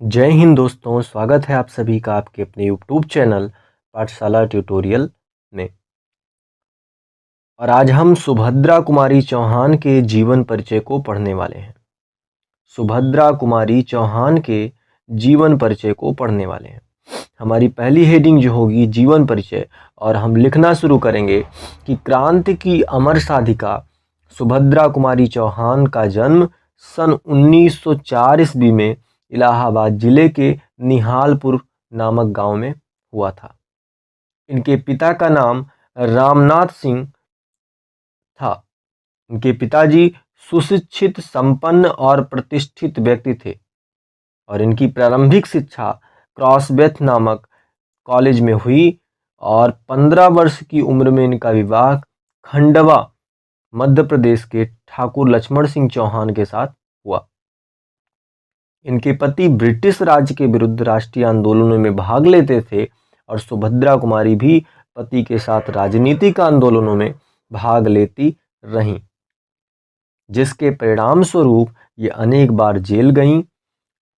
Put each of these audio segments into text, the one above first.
जय हिंद दोस्तों, स्वागत है आप सभी का आपके अपने यूट्यूब चैनल पाठशाला ट्यूटोरियल में। और आज हम सुभद्रा कुमारी चौहान के जीवन परिचय को पढ़ने वाले हैं। सुभद्रा कुमारी चौहान के जीवन परिचय को पढ़ने वाले हैं। हमारी पहली हेडिंग जो होगी जीवन परिचय, और हम लिखना शुरू करेंगे कि क्रांति की अमर साधिका सुभद्रा कुमारी चौहान का जन्म सन 1904 ईस्वी में इलाहाबाद जिले के निहालपुर नामक गांव में हुआ था। इनके पिता का नाम रामनाथ सिंह था। इनके पिताजी सुशिक्षित, संपन्न और प्रतिष्ठित व्यक्ति थे और इनकी प्रारंभिक शिक्षा क्रॉसबेथ नामक कॉलेज में हुई और 15 वर्ष की उम्र में इनका विवाह खंडवा मध्य प्रदेश के ठाकुर लक्ष्मण सिंह चौहान के साथ हुआ। इनके पति ब्रिटिश राज के विरुद्ध राष्ट्रीय आंदोलनों में भाग लेते थे और सुभद्रा कुमारी भी पति के साथ राजनीतिक आंदोलनों में भाग लेती रहीं, जिसके परिणाम स्वरूप ये अनेक बार जेल गईं।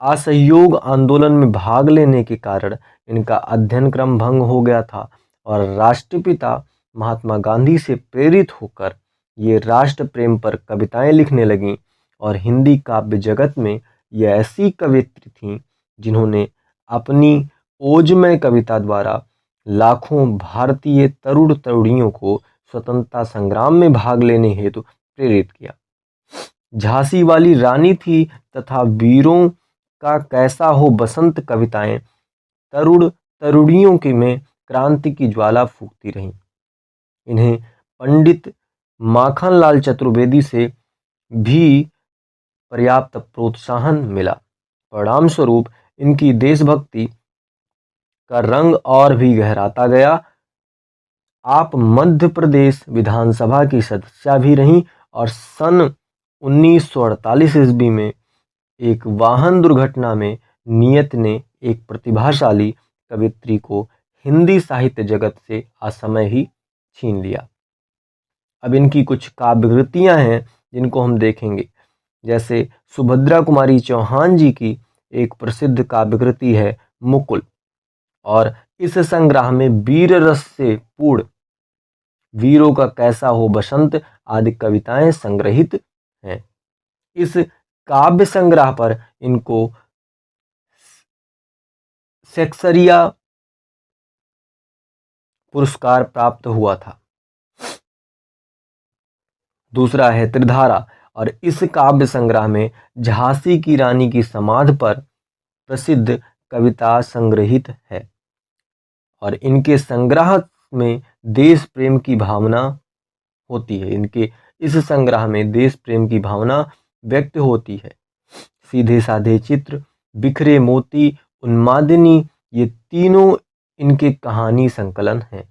असहयोग आंदोलन में भाग लेने के कारण इनका अध्ययन क्रम भंग हो गया था और राष्ट्रपिता महात्मा गांधी से प्रेरित होकर ये राष्ट्र प्रेम पर कविताएं लिखने लगीं और हिंदी काव्य जगत में ये ऐसी कवयित्री थीं जिन्होंने अपनी ओजमय कविता द्वारा लाखों भारतीय तरुण तरुणियों को स्वतंत्रता संग्राम में भाग लेने हेतु प्रेरित किया। झांसी वाली रानी थी तथा वीरों का कैसा हो बसंत कविताएं तरुण तरुणियों के में क्रांति की ज्वाला फूंकती रहीं। इन्हें पंडित माखनलाल चतुर्वेदी से भी पर्याप्त प्रोत्साहन मिला। परिणाम स्वरूप इनकी देशभक्ति का रंग और भी गहराता गया। आप मध्य प्रदेश विधानसभा की सदस्या भी रहीं और सन 1948 ईस्वी में एक वाहन दुर्घटना में नियत ने एक प्रतिभाशाली कवयित्री को हिंदी साहित्य जगत से असमय ही छीन लिया। अब इनकी कुछ काव्यकृतियां हैं जिनको हम देखेंगे। जैसे सुभद्रा कुमारी चौहान जी की एक प्रसिद्ध काव्यकृति है मुकुल, और इस संग्रह में वीर रस से पूर्ण वीरों का कैसा हो बसंत आदि कविताएं संग्रहित हैं। इस काव्य संग्रह पर इनको शेक्सपियर पुरस्कार प्राप्त हुआ था। दूसरा है त्रिधारा, और इस काव्य संग्रह में झांसी की रानी की समाधि पर प्रसिद्ध कविता संग्रहित है और इनके संग्रह में देश प्रेम की भावना होती है। इनके इस संग्रह में देश प्रेम की भावना व्यक्त होती है। सीधे साधे चित्र, बिखरे मोती, उन्मादिनी, ये तीनों इनके कहानी संकलन हैं।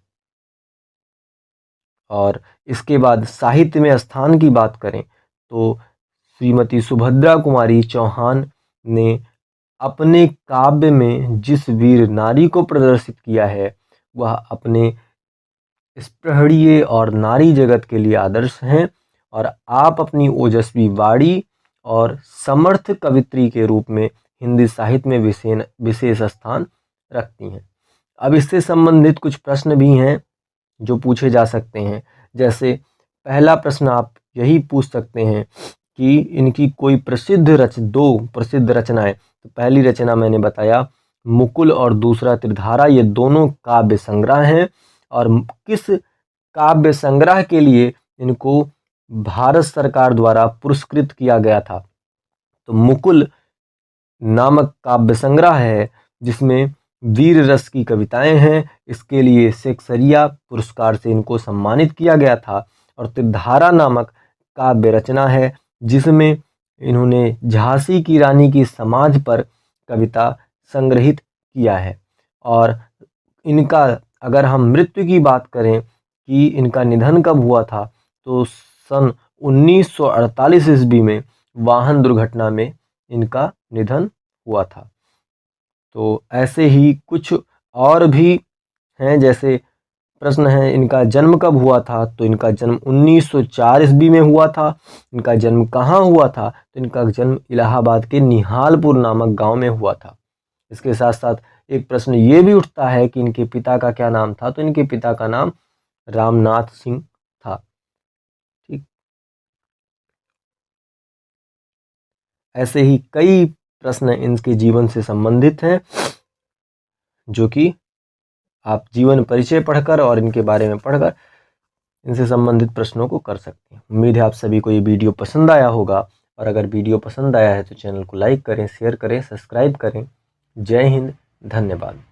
और इसके बाद साहित्य में स्थान की बात करें तो श्रीमती सुभद्रा कुमारी चौहान ने अपने काव्य में जिस वीर नारी को प्रदर्शित किया है वह अपने स्पृहणीय और नारी जगत के लिए आदर्श हैं और आप अपनी ओजस्वी वाणी और समर्थ कवित्री के रूप में हिंदी साहित्य में विशेष स्थान रखती हैं। अब इससे संबंधित कुछ प्रश्न भी हैं जो पूछे जा सकते हैं। जैसे पहला प्रश्न आप यही पूछ सकते हैं कि इनकी कोई दो प्रसिद्ध रचनाएं। तो पहली रचना मैंने बताया मुकुल और दूसरा त्रिधारा, ये दोनों काव्य संग्रह हैं और किस काव्य संग्रह के लिए इनको भारत सरकार द्वारा पुरस्कृत किया गया था। तो मुकुल नामक काव्य संग्रह है जिसमें वीर रस की कविताएं हैं, इसके लिए शेक्सपियर पुरस्कार से इनको सम्मानित किया गया था। और त्रिधारा नामक काव्य रचना है जिसमें इन्होंने झांसी की रानी की समाधि पर कविता संग्रहित किया है। और इनका अगर हम मृत्यु की बात करें कि इनका निधन कब हुआ था तो सन 1948 ईस्वी में वाहन दुर्घटना में इनका निधन हुआ था। तो ऐसे ही कुछ और भी हैं। जैसे प्रश्न है इनका जन्म कब हुआ था, तो इनका जन्म 1904 ईस्वी में हुआ था। इनका जन्म कहाँ हुआ था, तो इनका जन्म इलाहाबाद के निहालपुर नामक गांव में हुआ था। इसके साथ साथ एक प्रश्न ये भी उठता है कि इनके पिता का क्या नाम था, तो इनके पिता का नाम रामनाथ सिंह था। ठीक, ऐसे ही कई प्रश्न इनके जीवन से संबंधित हैं जो कि आप जीवन परिचय पढ़कर और इनके बारे में पढ़कर इनसे संबंधित प्रश्नों को कर सकते हैं। उम्मीद है आप सभी को ये वीडियो पसंद आया होगा, और अगर वीडियो पसंद आया है तो चैनल को लाइक करें, शेयर करें, सब्सक्राइब करें। जय हिंद, धन्यवाद।